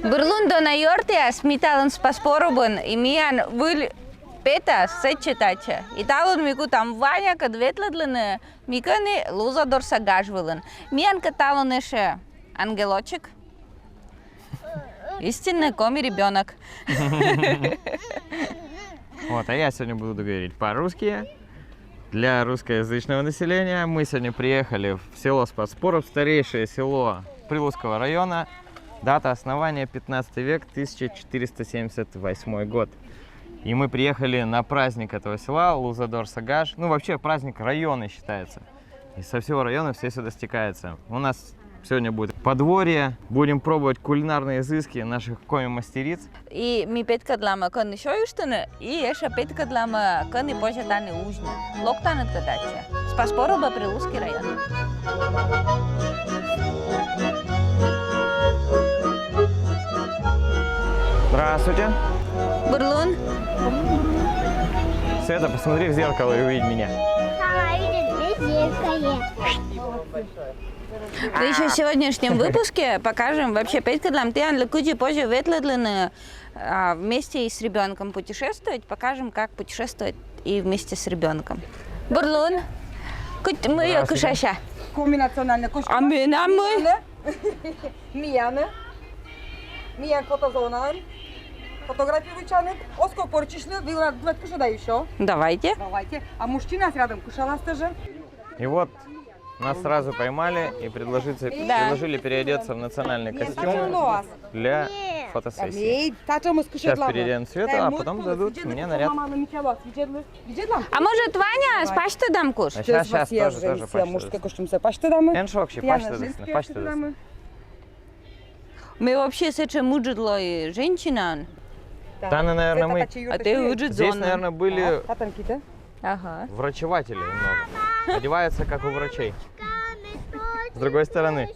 Berlundona jortias, mitalun spasporubun, imian vul petas, sečetače. Italun miku tam Vanya, kad vetladlene, mikani Luzador Sagажвилен. Миан каталун еще ангелочек. Истинный коми-ребенок. Вот, а я сегодня буду говорить по-русски. Для русскоязычного населения мы сегодня приехали в село Спасспоров, старейшее село Прилузского района. Дата основания 15 век, 1478 год. И мы приехали на праздник этого села, Лузадор Сагаж. Ну, вообще праздник района считается. И со всего района все сюда стекаются. У нас сегодня будет подворье. Будем пробовать кулинарные изыски наших коми-мастериц. И ми петка длама къни шоюштene, и еша петка длама къни пожатане ужни. Локтанът катаче. Спасспороба, Прилузки район. Здравствуйте. Бурлун. Света, посмотри в зеркало и увидь меня. Да еще в сегодняшнем выпуске покажем вообще петка длам тян лекуди позже ветледлены вместе с ребенком путешествовать. Покажем, как путешествовать и вместе с ребенком. Бурлун. Мы ее кушаша. Комбинациональна кушка. Амина мы. Мияна. Миян фотозона. Фотографии вычаны. Оско порчишли. Вы кушать да еще. Давайте. Давайте. А мужчина рядом кушала тоже. И вот нас сразу поймали и предложили переодеться в национальный костюм для фотосессии. Сейчас переоденем Свету, а потом дадут мне наряд. А может, Ваня, спашты дам куш? А сейчас тоже мужской костюм. Пашты дамы. Эншокши, пашты дамы. Мы вообще с этим муджедло и женщина. Таны, наверное, мы... А ты уджет Здесь, зона. наверное, были Ага. врачеватели немного. Одеваются, как у врачей. С другой стороны.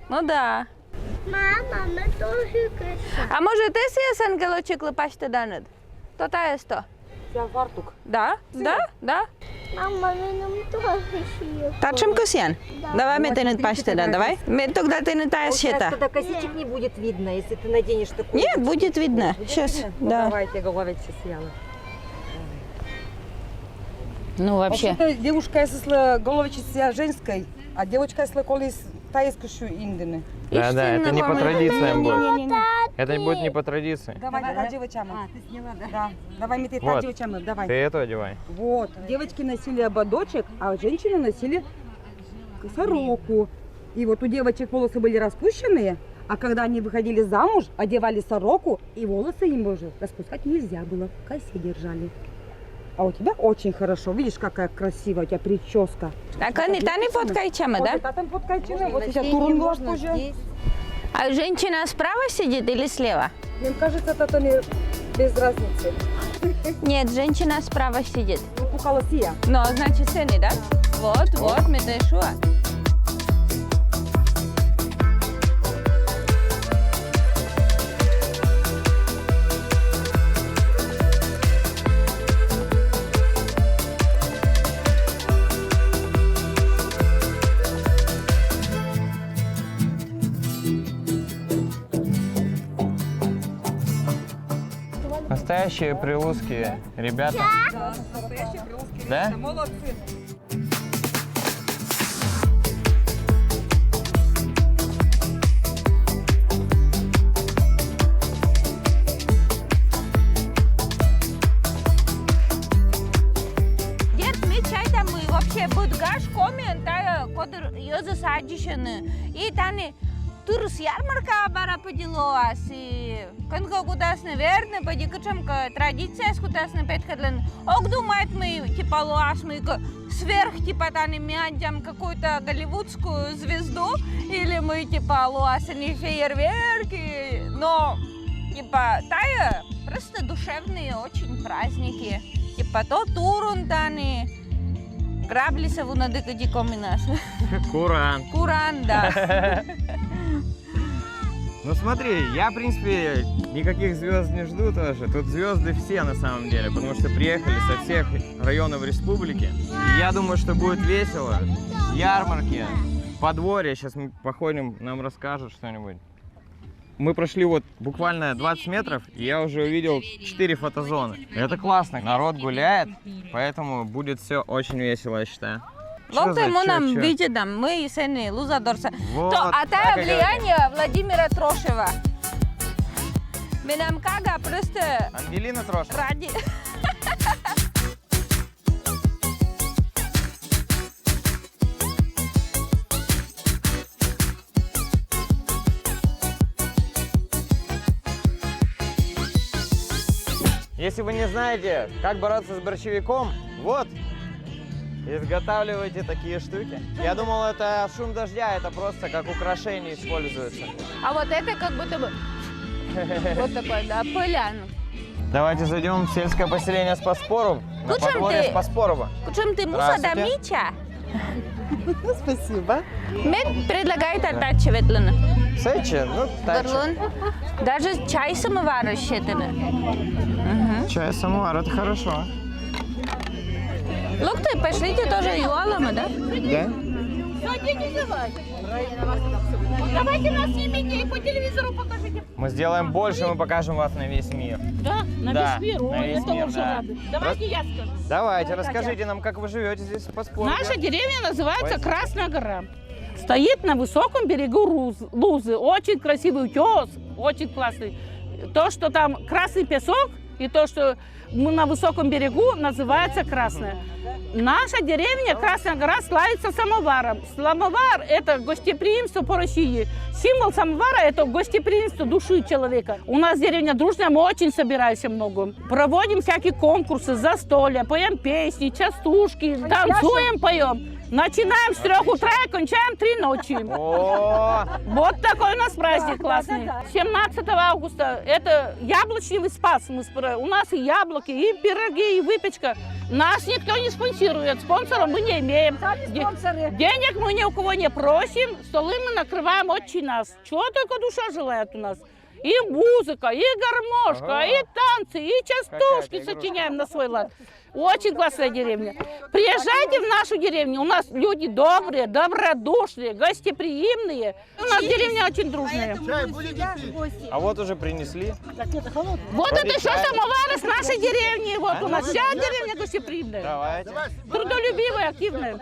Ну да. Мама, мы тоже красавцы. А может, ты съест ангелочек лопашты данет? То-то есть то. Фартук. Да? Да? Да? Мама, мы нам тоже съесть. Тачем кусен? Давай мне ты не пашты дан, давай. Тогда ты не тая счета. Тогда косичек не будет видно, если ты наденешь такой. Нет, будет видно. Сейчас, да. Давайте, головечки съела. Ну вообще. Вообще-то девушка если головечки женской, а девочка если колись таискушу индины. Да, это не по традициям будет. Не-не-не. Это будет не по традиции. Давай, девочкам. Ты сняла, да? Да. Давай, мы Вот. девочкам, давай. Ты эту одевай. Вот. Девочки носили ободочек, а женщины носили сороку. И вот у девочек волосы были распущенные, а когда они выходили замуж, одевали сороку, и волосы им уже распускать нельзя было, в косе держали. А у тебя очень хорошо. Видишь, какая красивая у тебя прическа. Так они та не подкайчама, да? Вот там подкачана, вот сейчас Здесь турун можно, позже. здесь. А женщина справа сидит или слева? Мне кажется, это не без разницы. Нет, женщина справа сидит. Пукала сия. Ну, значит, цены, да? Вот, мне дошло. Настоящие прилузские ребята. Настоящие прилузские Да? ребята. Молодцы. Дед, мы чай там мы вообще будгаш комен, та кодр йоза саджишены. И тани турс ярмарка бара поделоас и конко кудас неверно, поди качамка традиция скудас на петхадлен. Ок думает мы типа лоас мы сверх типа тани мядям какую-то голливудскую звезду или мы типа лоас не фейерверки, но типа тая просто душевные очень праздники. Типа то турун тани грабли саву на дикади коминас. Куран. Куран, да. Ну смотри, я в принципе никаких звезд не жду тоже. Тут звезды все на самом деле, потому что приехали со всех районов республики. И я думаю, что будет весело. Ярмарки, подворье. Сейчас мы походим, нам расскажут что-нибудь. Мы прошли вот буквально 20 метров, и я уже увидел 4 фотозоны. Это классно, народ гуляет, поэтому будет все очень весело, я считаю. Локто ему нам видим, мы сени Лузадорса. Вот, То так это и влияние Владимира Трошева. Мы нам кага просто Ангелина Трошева. ради. Если вы не знаете, как бороться с борщевиком, вот, изготавливайте такие штуки. Я думал, это шум дождя, это просто как украшение используется. А вот это как будто бы вот такой, да, поляна. Давайте зайдем в сельское поселение Спаспоров, на Кучем подворье ты? Спаспорова. Кучем ты муса да мича? Спасибо. Мне предлагает отдать Светлана. Сечи, ну, так. Горлон. Даже чай самовар рассчитаны. Чай, самовар, это хорошо. Локто, пошлите тоже юалама, да? Да? Давайте нас снимите и по телевизору покажите. Мы сделаем больше, мы покажем вас на весь мир. Да, на Да, весь мир. на Ой, весь это мир, уже да. рады. Давайте я скажу. Давайте, расскажите нам, как вы живете здесь в Спаспорове. Наша деревня называется Ой. Красная гора. Стоит на высоком берегу Лузы. Очень красивый утес, очень классный. То, что там красный песок, и то, что мы на высоком берегу, называется Красная. Наша деревня Красная гора славится самоваром. Самовар – это гостеприимство по России. Символ самовара – это гостеприимство души человека. У нас деревня дружная, мы очень собираемся много. Проводим всякие конкурсы, застолья, поем песни, частушки, танцуем, поем. Начинаем с 3 утра и кончаем 3 ночи. О, Вот такой у нас праздник классный. 17 августа это яблочный спас. У нас и яблоки, и пироги, и выпечка. Нас никто не спонсирует, спонсоров мы не имеем. Денег мы ни у кого не просим, столы мы накрываем очень нас. Чего только душа желает у нас. И музыка, и гармошка, Ага. и танцы, и частушки Какая-то сочиняем на свой лад. Очень классная деревня. Приезжайте в нашу деревню. У нас люди добрые, добродушные, гостеприимные. У нас деревня очень дружная. а вот уже принесли. Вот это Вроде еще чай. самовары с нашей деревни. Вот у нас вся деревня гостеприимная. Давайте. Трудолюбивая, активная.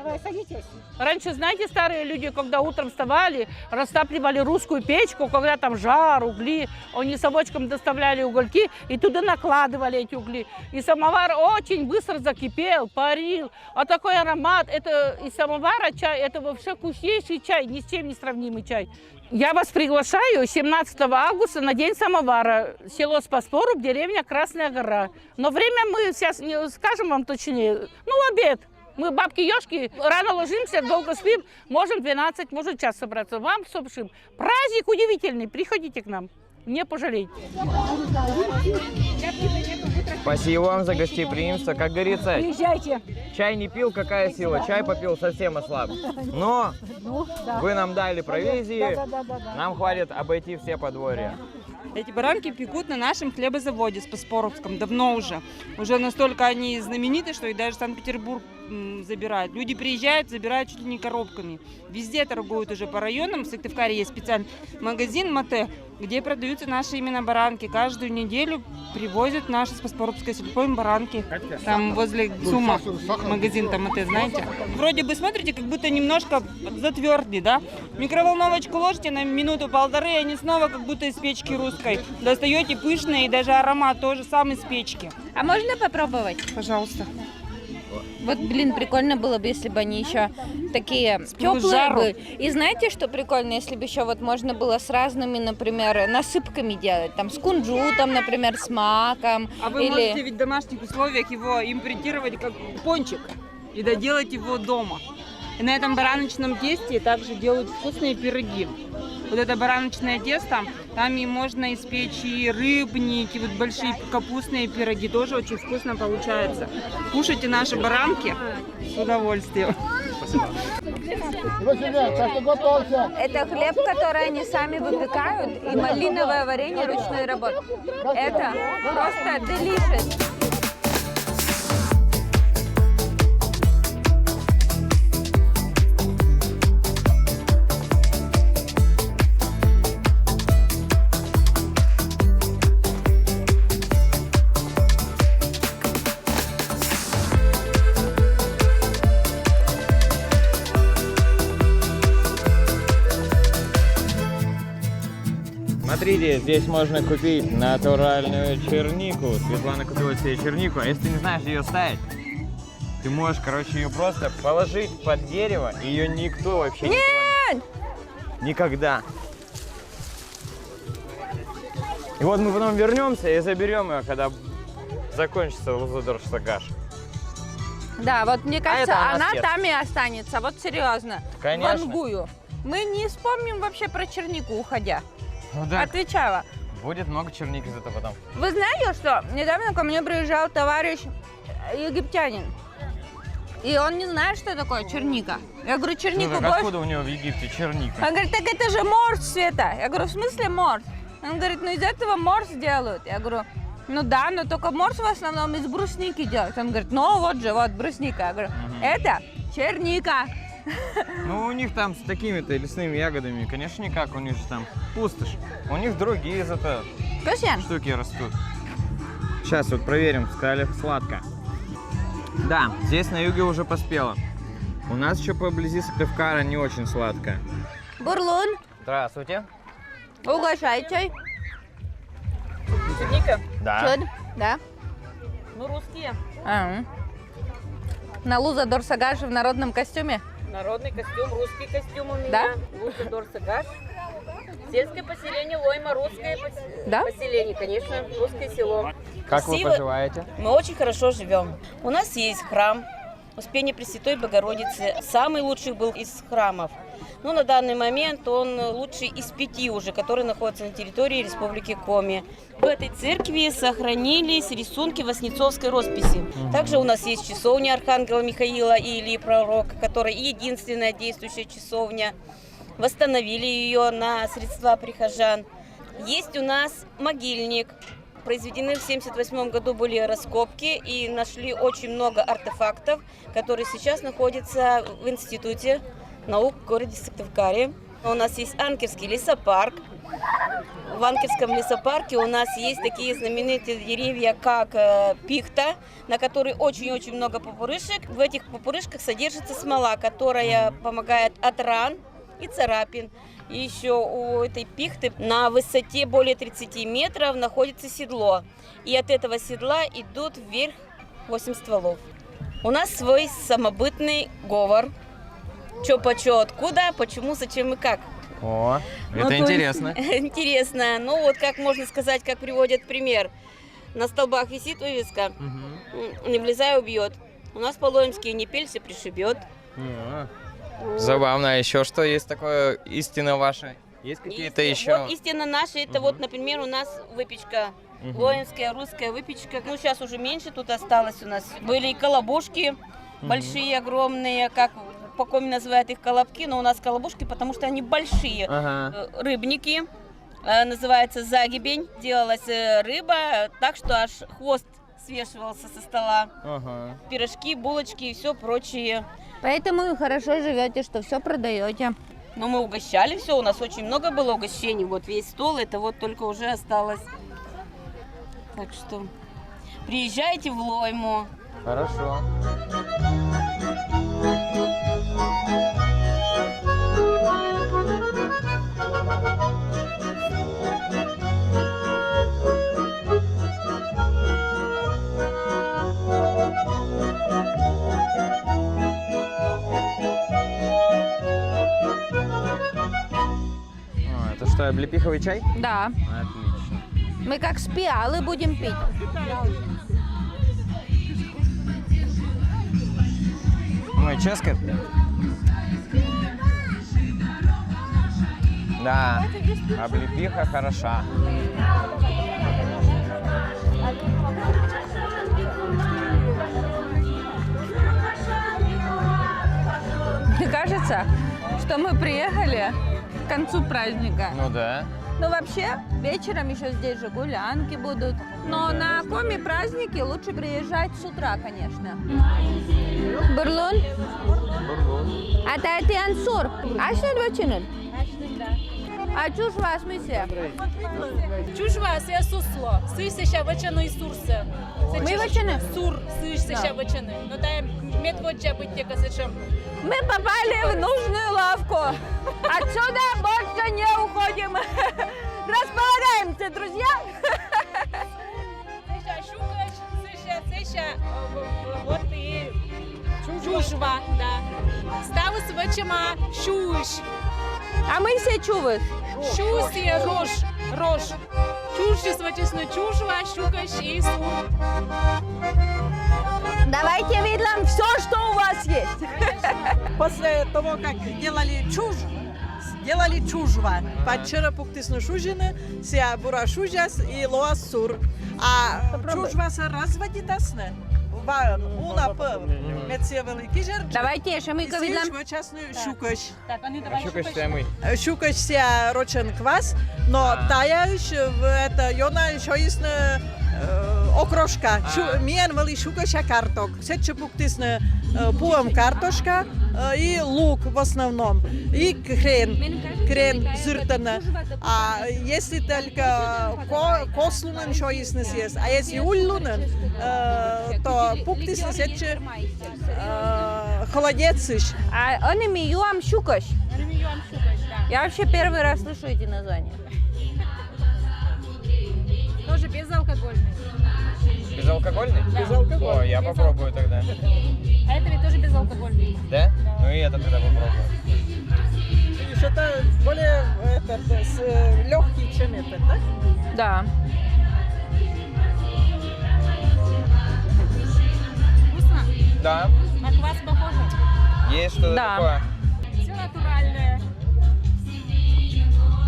Раньше, знаете, старые люди, когда утром вставали, растапливали русскую печку, когда там жар, угли, они совочком доставляли угольки и туда накладывали эти угли. И самовар очень быстро закипел, парил. А такой аромат, это из самовара чай, это вообще вкуснейший чай, ни с чем не сравнимый чай. Я вас приглашаю 17 августа на День самовара. Село Спаспоруб, деревня Красная гора. Но время мы сейчас не скажем вам точнее. Ну, обед. Мы бабки-ешки, рано ложимся, долго спим, можем 12, может час собраться. Вам сообщим. Праздник удивительный, приходите к нам, не пожалейте. Спасибо вам за гостеприимство. Как говорится, Приезжайте. чай не пил, какая сила. Чай попил, совсем ослаб. Но вы нам дали провизии, нам хватит обойти все подворья. Эти баранки пекут на нашем хлебозаводе Спаспоровском давно уже. Уже настолько они знамениты, что и даже Санкт-Петербург забирают. Люди приезжают, забирают чуть ли не коробками. Везде торгуют уже по районам. В Сыктывкаре есть специальный магазин «Мате», где продаются наши именно баранки. Каждую неделю привозят наши Спаспоровское сельпо им баранки. Там возле ЦУМа магазин там «Мате», знаете. Вроде бы смотрите, как будто немножко затвердли, да? В микроволновочку ложите на минуту-полторы, и они снова как будто из печки русской. Достаете пышные, и даже аромат тоже сам из печки. А можно попробовать? Пожалуйста. Вот, блин, прикольно было бы, если бы они еще такие теплые жару. бы. И знаете, что прикольно, если бы еще вот можно было с разными, например, насыпками делать, там с кунжутом, например, с маком. А вы или... можете ведь в домашних условиях его импринтировать как пончик и доделать его дома. И на этом бараночном тесте также делают вкусные пироги. Вот это бараночное тесто, там и можно испечь и рыбники, вот большие капустные пироги, тоже очень вкусно получается. Кушайте наши баранки с удовольствием. Это хлеб, который они сами выпекают, и малиновое варенье ручной работы. Это просто delicious. смотрите, здесь можно купить натуральную чернику. Светлана купила себе чернику, а если ты не знаешь ее ставить, ты можешь, короче, ее просто положить под дерево, и ее никто вообще не тронет. Никогда. И вот мы потом вернемся и заберем ее, когда закончится Лузадор-Сагаш. Да, вот мне кажется, это она анаскет. там и останется. Вот серьезно. Конечно. Вангую. Мы не вспомним вообще про чернику, уходя. Ну да, Отвечала. будет много черники зато потом. Вы знаете, что недавно ко мне приезжал товарищ египтянин. И он не знает, что такое черника. Я говорю, чернику Ну, так будешь? откуда у него в Египте черника? Он говорит, так это же морс, Света. Я говорю, в смысле морс? Он говорит, ну из этого морс делают. Я говорю, ну да, но только морс в основном из брусники делают. Он говорит, ну вот же, вот брусника. Я говорю, это черника. Ну, у них там с такими-то лесными ягодами, конечно, никак, у них же там пустошь. У них другие зато Костян, штуки растут. Сейчас вот проверим, сказали сладко. Да, здесь на юге уже поспело. У нас еще поблизи Сыктывкара не очень сладко. бурлун, Здравствуйте. угощайте. Черника? Да. Чуд, да. Ну, русские. На Лузадор-Сагаш в народном костюме. Народный костюм, русский костюм у меня. Да? Лузадор-Сагаш. Сельское поселение Лойма, русское Да? поселение, конечно, русское село. Как вы Красиво. поживаете? Мы очень хорошо живем. У нас есть храм Успения Пресвятой Богородицы. Самый лучший был из храмов. Но на данный момент он лучший из 5 уже, которые находятся на территории Республики Коми. В этой церкви сохранились рисунки Воснецовской росписи. Также у нас есть часовня Архангела Михаила и Илии Пророка, которая единственная действующая часовня. Восстановили ее на средства прихожан. Есть у нас могильник. Произведены в 1978 году были раскопки и нашли очень много артефактов, которые сейчас находятся в Институте наук в городе Сыктывкаре. У нас есть Анкерский лесопарк. В Анкерском лесопарке у нас есть такие знаменитые деревья, как пихта, на которой очень-очень много пупырышек. В этих пупырышках содержится смола, которая помогает от ран и царапин. И еще у этой пихты на высоте более 30 метров находится седло. И от этого седла идут вверх 8 стволов. У нас свой самобытный говор. Чё, почё, откуда, почему, зачем и как. О, Ну, это то есть, интересно. Интересно. Ну вот как можно сказать, как приводят пример. На столбах висит вывеска «Не влезай, убьет». У нас по-лоимски «Не пелься, пришибет». Забавно. А еще что есть такое истина ваша? Есть какие-то еще? Вот истина наша, это вот, например, у нас выпечка. Лоимская, русская выпечка. Ну, сейчас уже меньше тут осталось у нас. Были и колобушки большие, огромные, как по Коми называют их колобки, но у нас колобушки, потому что они большие. Ага. Рыбники, называется загибень. Делалась рыба, так что аж хвост свешивался со стола. Ага. Пирожки, булочки и все прочее. Поэтому и хорошо живете, что все продаете. Но мы угощали все, у нас очень много было угощений. Вот весь стол, это вот только уже осталось. Так что приезжайте в Лойму. Хорошо. Это что, облепиховый чай? Да. Отлично. Мы как спиалы будем пить. Ой, ческает? Да, облепиха хороша. Мне кажется, что мы приехали к концу праздника. Ну да. Ну вообще, вечером еще здесь же гулянки будут. Но на Коми праздники лучше приезжать с утра, конечно. Бурлун? Ата Ансур. Ашнед вачинен? Açuş var mı ise? Чужва, се сусло. Сыся вачану и сурсе. Мы вачаны? Сур, сыся вачаны. Но да, медводча быть те косачем. Мы попали в нужную лавку. Отсюда больше не уходим. Располагаемся, друзья. Вот и чужва, да. Ставус вачама шуш. А мы все чувы. Шус и рож. Чуши сватисну чужва, щукаш и сур. Давайте, Видлан, все, что у вас есть. После того, как делали чужва, подчера пуктисну шужины, ся бура шужас и лоас сур. А чужва се разводитасне. Уна пъв, меция велики жерджа. Давайте, Шамика, Видлан. Швачасну шукаш. Так, они давай Щукаш ся мы. Шукаш ся рочен квас, но тая в это йона еще есть окрошка. Миен вали шукаша карток. Сече пуктисне пуем картошка и лук в основном. И хрен зыртана. А если только кослунен еще есть не съест. А если ульлунен, то пуктисне сече холодец. А он ими юам щукаш. Я вообще первый раз слышу эти названия. Тоже безалкогольный. Безалкогольный? Безалкогольный. О, я попробую тогда. А это ведь тоже безалкогольный. Да? Ну и это тогда попробую. Что-то более легкий, чем этот, да? Да. Вкусно? Да. На квас похоже? Есть что-то Да. такое. Все натуральное.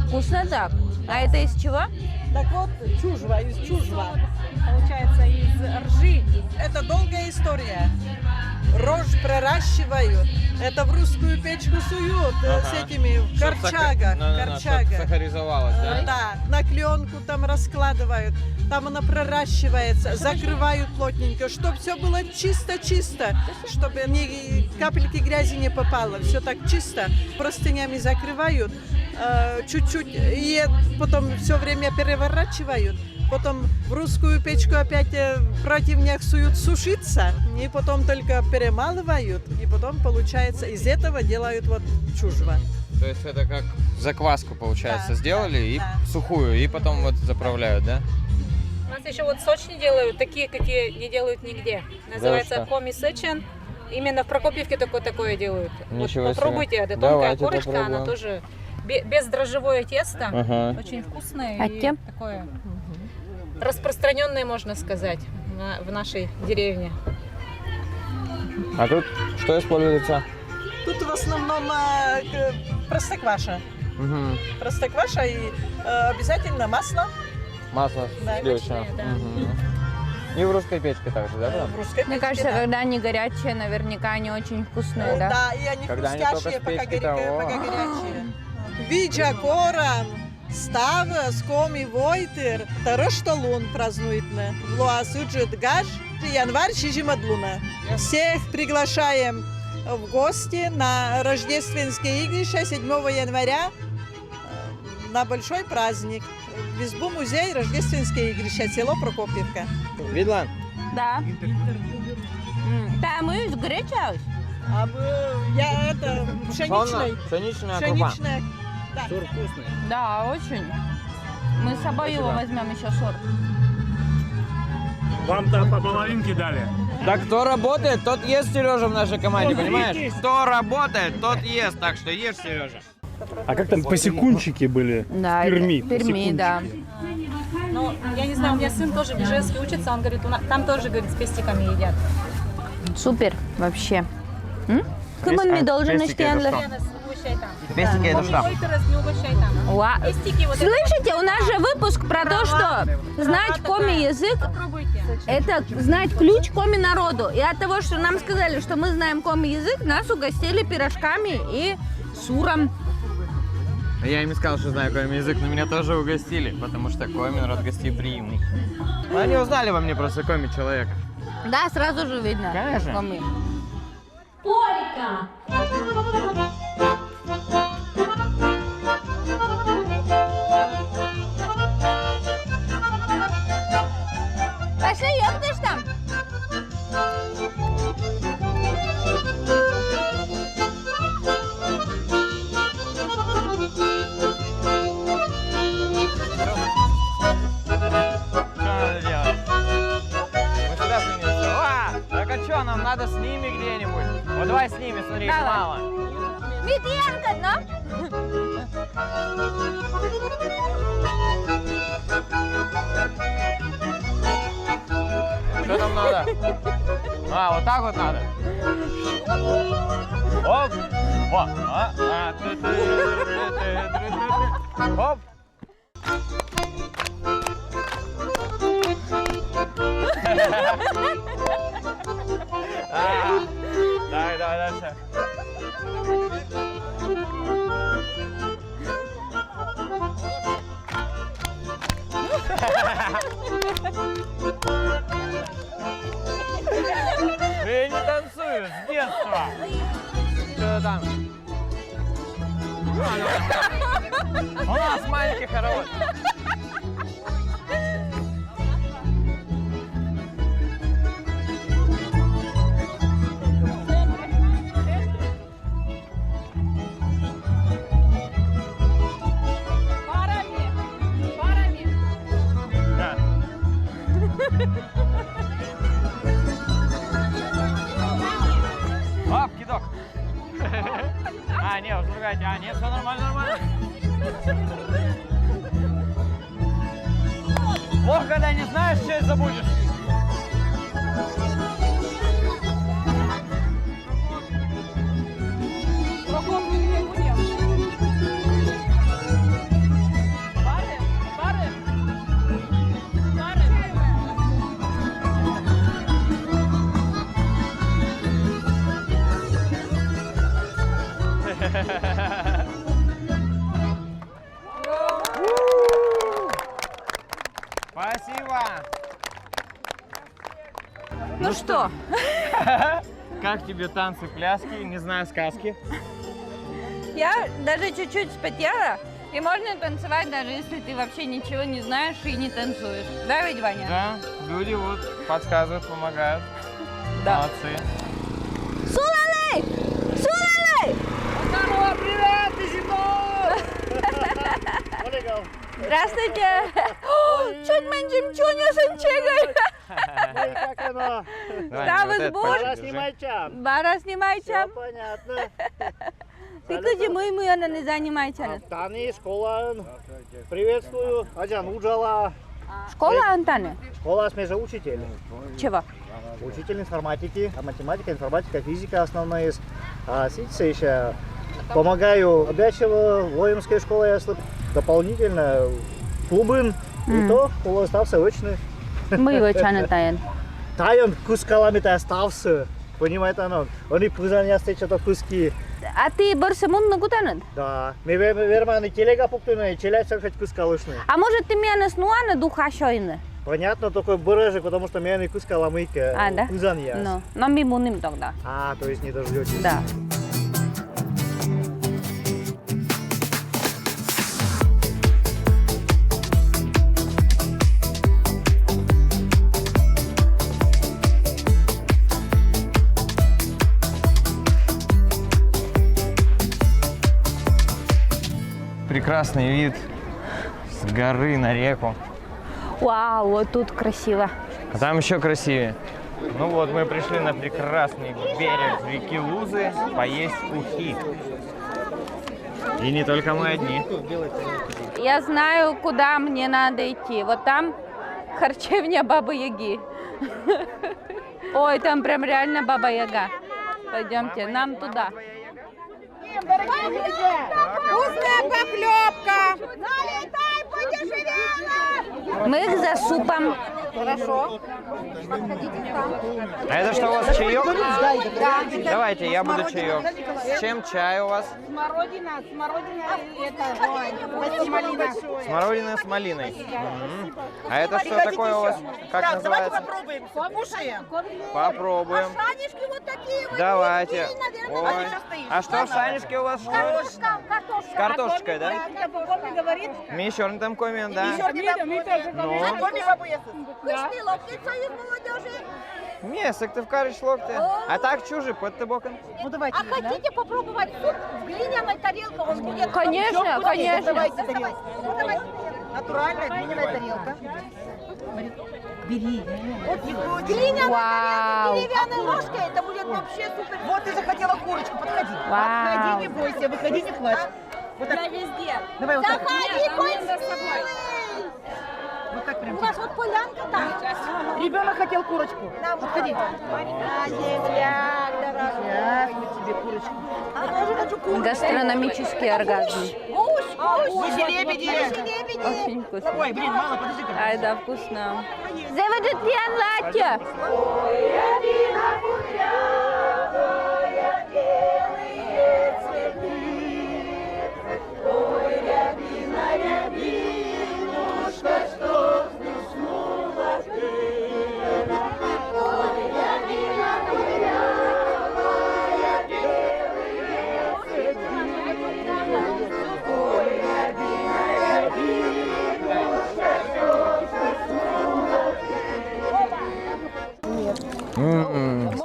Вкусно так. А это из чего? Так вот, чужва, из чужва. Получается из ржи. Это долгая история. Рожь проращивают. Это в русскую печку суют с этими в корчагах. Чтоб сахаризовалось, да? Да, на кленку там раскладывают. Там она проращивается, закрывают плотненько, чтобы все было чисто-чисто, чтобы ни капельки грязи не попало. Все так чисто. Простынями закрывают, чуть-чуть, и потом все время переворачивают. Потом в русскую печку опять противняк суют сушиться, и потом только перемалывают, и потом получается из этого делают вот чужва. То есть это как закваску, получается, Да, сделали и да. сухую, и потом вот заправляют, да? У нас еще вот сочни делают, такие, какие не делают нигде. Называется что? коми сечен. Именно в Прокопьевке такое делают. Ничего Вот попробуйте, себе. это тонкая Давайте корочка, она попробуем. тоже бездрожжевое тесто, Ага. очень вкусное А и те? такое распространенное, можно сказать, в нашей деревне. А тут что используется? Тут в основном простокваша. Угу. Простокваша и обязательно масло. Масло Да, сливочное. да. Мгм. И в русской печке также, да? В русской Мне печке, кажется, да. когда они горячие, наверняка они очень вкусные, да? Да, и они Когда они хрустящие, только с пока, печки-то, о. пока горячие. Виджа корам, става, скоми войтер, тарошталун празднует. Луасуджет гаш, январь шижимадлуна. Всех приглашаем в гости на рождественские игрища 7 января на большой праздник. В избу музей рождественские игрища, село Прокопьевка. Видлан? Да. Да, мы из греча. А я это пшеничной. Пшеничная крупа. Пшеничная. Да. Да, очень. Мы с собой его возьмем еще сорт. Вам-то по половинке дали. Так кто работает, тот ест, Сережа, в нашей команде, понимаешь? Кто работает, тот ест, так что ешь, Сережа. А как там посекунчики были? Да, в Перми. это Перми, да. Ну, я не знаю, у меня сын тоже в Ижевске учится, он говорит, там тоже, говорит, с пестиками едят. Супер, вообще. Кыбын а не должен пестики это иштенлер. Угощай там. Пестики это что? Ой, ты раз не угощай там. Уа. Пестики вот это. Слышите, у нас же выпуск про то, что знать коми-язык Попробуйте. – это знать ключ коми-народу. И от того, что нам сказали, что мы знаем коми-язык, нас угостили пирожками и суром. Я им сказал, что знаю коми язык, но меня тоже угостили, потому что коми народ гостеприимный. Они узнали во мне просто коми человека. Да, сразу же видно. Конечно. Коми. Пошли, ёптышь там. нам надо с ними где-нибудь. Вот давай с ними, смотри, их Давай. мало. Витенко, ну? Что там надо? А, вот так вот надо. Оп! О! Оп! Давай, давай, дальше. Я не танцую с детства. Что там? У нас маленький хоровод. Да. Оп, кидок. А, нет, уже другая. А, нет, все нормально, нормально. Плохо, когда не знаешь, что и забудешь. Спасибо. Ну что? Как тебе танцы, пляски, не знаю, сказки? Я даже чуть-чуть вспотела, и можно танцевать, даже если ты вообще ничего не знаешь и не танцуешь. Да, ведь, Ваня? Да, люди вот подсказывают, помогают. Да. Молодцы. Сулалей! Сулалей! Здорово, привет, Здравствуйте! Чуть меньше чуня санчегой! Как оно? Ставы Пора сбор! снимать чам. Бара снимайте! Понятно. Пикайте мы она не занимайте. Тани, школа. Приветствую. Аджан Уджала. Школа Антаны? Школа смежа учитель. Чего? Учитель информатики, математика, информатика, физика основная есть. А сейчас еще помогаю обячево воинской школе, если дополнительно клубын. И то школа остался очный. Мы его чаны таен. Таен кускалами-то остался. Понимаете, оно? Они пузанясты что-то куски. А ты барсамун на гутанат? Да. Мы верманы телега пуктуны, челяйся хоть кускалышны. А может ты меня наснуана духа шойны? Понятно, такой барыжик, потому что меня не кускала мыка. А, да? Пузаньяс. Ну, но мы муним тогда. А, то есть не дождетесь. Да. Прекрасный вид с горы на реку. Вау, вот тут красиво. А там еще красивее. Ну вот, мы пришли на прекрасный берег реки Лузы поесть ухи. И не только мы одни. Я знаю, куда мне надо идти. Вот там харчевня Бабы Яги. Ой, там прям реально Баба Яга. Пойдемте, нам туда. Вкусная похлебка! Налетай, подешевела! Мы за супом. Хорошо. А это что у вас, чаек? Да. Давайте, я буду чаек. С чем чай у вас? Смородина это, с малиной. Смородина с малиной. А это что такое у вас? Как называется? Попробуем. Покушаем. Попробуем. Шанишки вот такие вот. Давайте. Ой. А что в шанишке у вас? Картошка. С картошечкой, да? Коми говорит. Мишер там комен, да? Ну, Коми бабу Вкусный локти из молодежи. місик, ти вкариш локти. А так чужий, под ти боком. Ну давайте. А хотите попробовать суп в глиняной тарелке? Он будет. Конечно, конечно. Давайте тарелку. Натуральная глиняная тарелка. Бери. Вау. Деревянной ложкой, это будет вообще супер. Вот ты захотела курочку, подходи. Вау. Подходи, не бойся, выходи, не плачь. Вот так. Я везде. Давай вот так. Заходи, Вот так прям. У нас вот полянка там. Ребенок хотел курочку. Подходи. Сейчас мы тебе курочку. Я тоже хочу курочку. Гастрономический оргазм. Лебеди. Очень вкусно. Ой, блин, мало, подожди-ка. Ай, да, вкусно. Заведетен латте.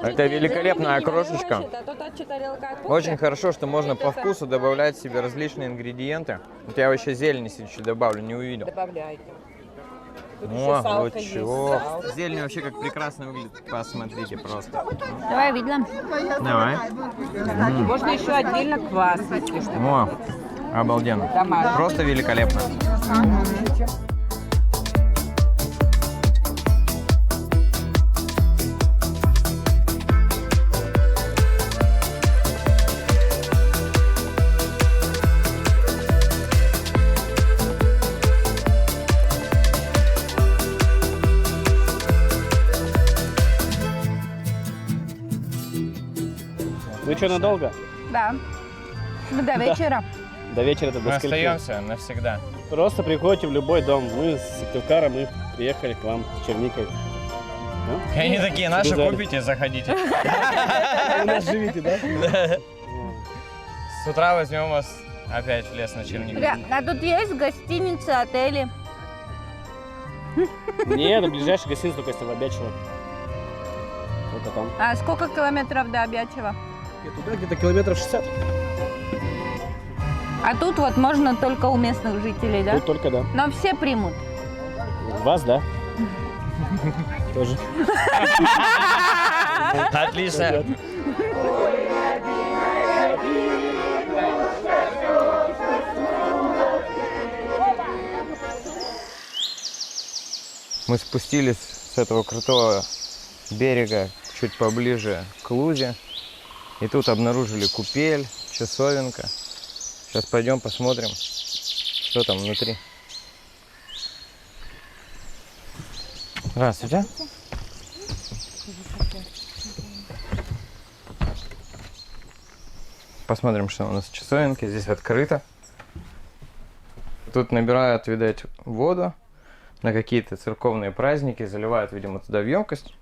Это великолепная крошечка. Очень хорошо, что можно по вкусу добавлять себе различные ингредиенты. Вот я вообще зелени чуть добавлю, не увидел. Добавляйте. О, вот чего. Зелень вообще как прекрасно выглядит. Посмотрите просто. Давай, видно. Давай. Можно еще отдельно квас, если что. О, обалденно. Домашний. Просто великолепно. Вы что, надолго? Да. До вечера. До вечера-то Мы до скольки? остаемся навсегда. Просто приходите в любой дом. Мы с Сыктывкара, мы приехали к вам с черникой. И они такие, наши Сказали. купите, заходите. У нас живите, да? Да. С утра возьмем вас опять в лес на чернику. А тут есть гостиницы, отели. Нет, это ближайшая гостиница только если в Обячево. Только там. А сколько километров до Обячева? И туда где-то километров 60. А тут вот можно только у местных жителей, да? Тут только, да. Но все примут. Вас, да? Тоже. Отлично. Мы спустились с этого крутого берега чуть поближе к Лузе. И тут обнаружили купель, часовенка. Сейчас пойдем посмотрим, что там внутри. Здравствуйте. Посмотрим, что у нас в часовенке. Здесь открыто. Тут набирают, видать, воду на какие-то церковные праздники, заливают, видимо, туда в емкость.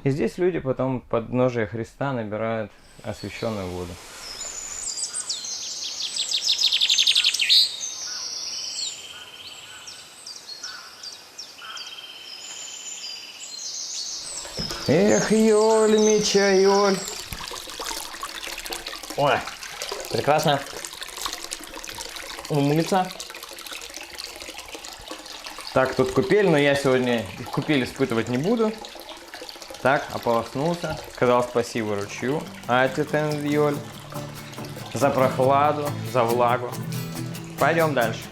И здесь люди потом под подножие Христа набирают освященную воду. Эх, Йоль, Мича, Йоль. Ой, прекрасно. Умыться. Так, тут купель, но я сегодня купель испытывать не буду. Так, ополоснулся. Сказал спасибо ручью. Атитен, Йоль. За прохладу, за влагу. Пойдем дальше.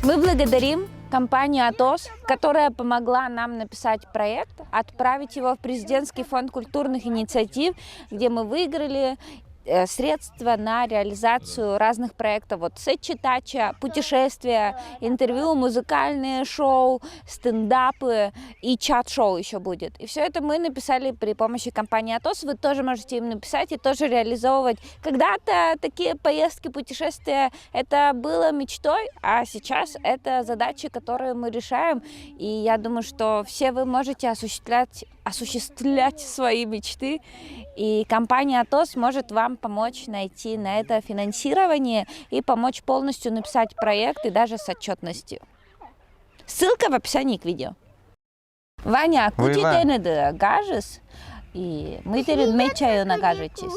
Мы благодарим компанию «Атос», которая помогла нам написать проект, отправить его в президентский фонд культурных инициатив, где мы выиграли средства на реализацию разных проектов. Вот сет-читача, путешествия, интервью, музыкальные шоу, стендапы и чат-шоу еще будет. И все это мы написали при помощи компании «Атос». Вы тоже можете им написать и тоже реализовывать. Когда-то такие поездки, путешествия, это было мечтой, а сейчас это задачи, которые мы решаем. И я думаю, что все вы можете осуществлять свои мечты. И компания «Атос» может вам помочь найти на это финансирование и помочь полностью написать проект и даже с отчетностью. Ссылка в описании к видео. Ваня, куди Война. ти не догажеш? И мы теперь мечаю нагажитесь.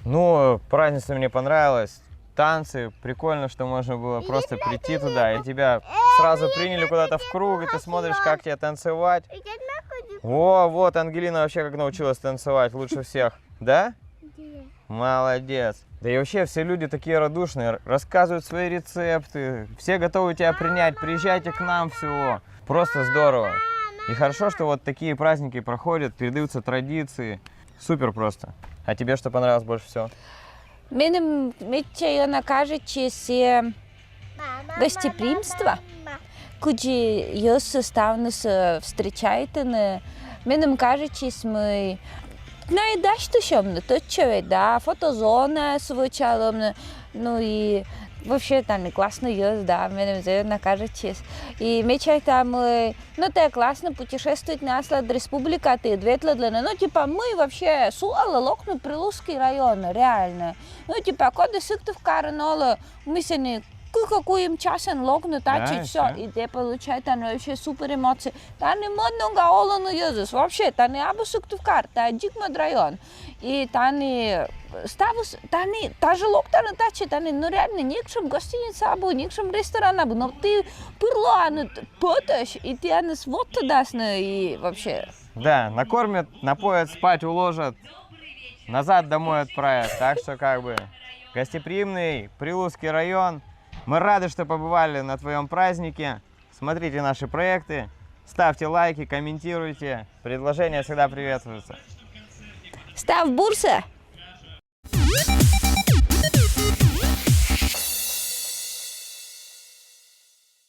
Ну, празднество мне понравилось. Танцы, прикольно, что можно было просто прийти туда, и тебя сразу приняли куда-то в круг, и ты смотришь, как тебе танцевать. О, вот Ангелина вообще как научилась танцевать лучше всех. Да? Молодец. Да и вообще все люди такие радушные, рассказывают свои рецепты, все готовы тебя принять, приезжайте к нам, всего. Просто здорово. И хорошо, что вот такие праздники проходят, передаются традиции. Супер просто. А тебе что понравилось больше всего? Мене мечаю нагажитесь гостеприимство, куди я составно встречаете. Мене кажетесь мы наидашь шумно, то человек, да, фотозона свечала, ну и вообще там и классно есть, да, мене накажетесь. И мечай там, ну это классно путешествовать на след республика, ты ответила, ну типа мы вообще суала локну Прилузский район, реально. Ну типа коды Сыктывкара, но мы се не какую часен локну тачить, Да, все, всё. и те получают там вообще супер эмоции. Та не модно олану юзус, вообще, та не абу Сыктывкар, та дикмад район. И та не ставус, та не, та же локта на тачи, та не, ну реально, никшем гостиница абу, никшем ресторан абу, но ты пырло, ну поташ, и ты анес вот туда, и вообще. Да, накормят, напоят, спать уложат, назад домой отправят. Так что как бы гостеприимный Прилузский район. Мы рады, что побывали на твоем празднике. Смотрите наши проекты, ставьте лайки, комментируйте. Предложения всегда приветствуются. Став бурса!